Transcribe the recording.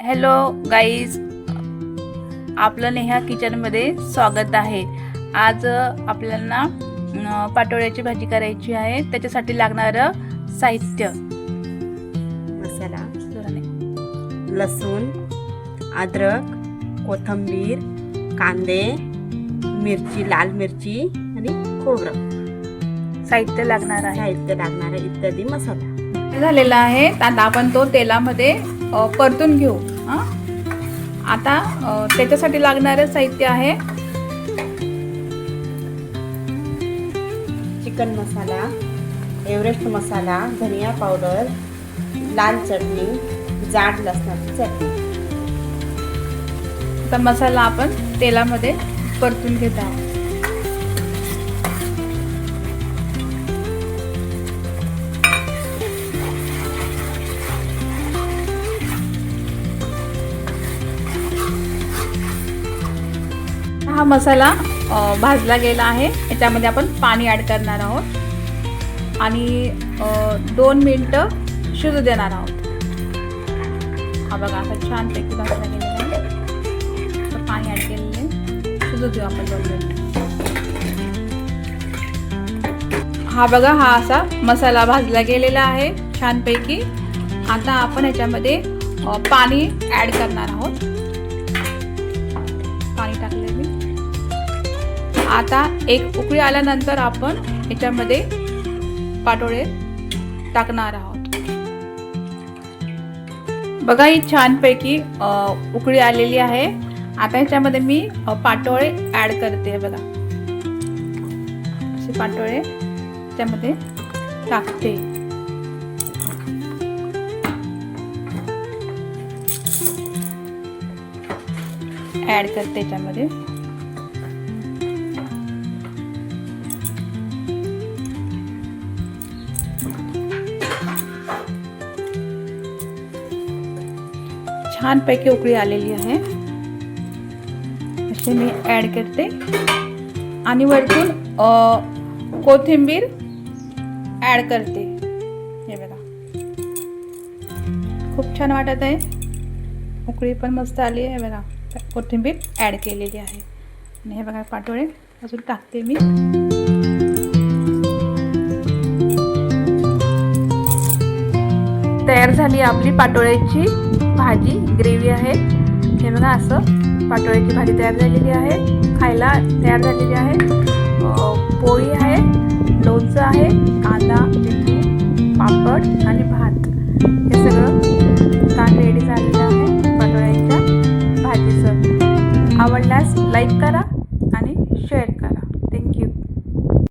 Hello guys, आपलं नेहा किचनमध्ये स्वागत आहे। आज आपल्याला पाटोळ्याची भाजी करायची आहे। त्याच्यासाठी लागणारं साहित्य: मसाला, लसूण, अद्रक, कोथिंबीर, कांदे, मिरची, लाल मिरची आणि खोबरं साहित्य लागणार आहे इत्यादी मसाला झालेला आहे। आता आपण तो तेलामध्ये परतून घेऊ। आता त्याच्यासाठी लागणारे साहित्य आहे: चिकन मसाला, एव्हरेस्ट मसाला, धनिया पावडर, लाल चटणी, जाड लसणाची चटणी। आता मसाला आपण तेलामध्ये परतून घेत आहोत। हा मसाला भाजला गेला आहे। याच्यामध्ये आपण पाणी ॲड करणार आहोत आणि 2 मिनिटं शिजू देणार आहोत। हा बघा, आता छानपैकी भाजला गेलेला आहे। तर पाणी ॲड केलेले शिजू देऊ आपण 2 मिनिट। हा बघा, हा असा मसाला भाजला गेलेला आहे छानपैकी। आता आपण याच्यामध्ये पाणी ॲड करणार आहोत। पाणी टाकले मी। आता एक उकळी आल्यानंतर आपण याच्यामध्ये पाटोळे टाकणार आहोत। बघा, ही छानपैकी उकळी आलेली आहे। आता याच्यामध्ये मी पाटोळे ॲड करते। बघा, असे पाटोळे त्यामध्ये टाकते। ॲड करते याच्यामध्ये। छानपैकी उकळी आलेली आहे। असे मी ॲड करते आणि वरतून कोथिंबीर ॲड करते। हे बघा, खूप छान वाटत आहे। उकळी पण मस्त आली आहे। बघा, कोथिंबीर ॲड केलेली आहे आणि हे बघा पाटोळे अजून टाकते मी। तयार झाली आपली पाटोळ्याची भाजी, ग्रेव्ही आहे। हे बघा, असं पाटोळ्याची भाजी तयार झालेली आहे। खायला तयार झालेली आहे। पोळी आहे, लोणचं आहे, कांदा, लिंबू, पापड आणि भात, हे सगळं ताट रेडी झालेलं आहे पाटोळ्याच्या भाजीचं। आवडल्यास लाईक करा आणि शेअर करा।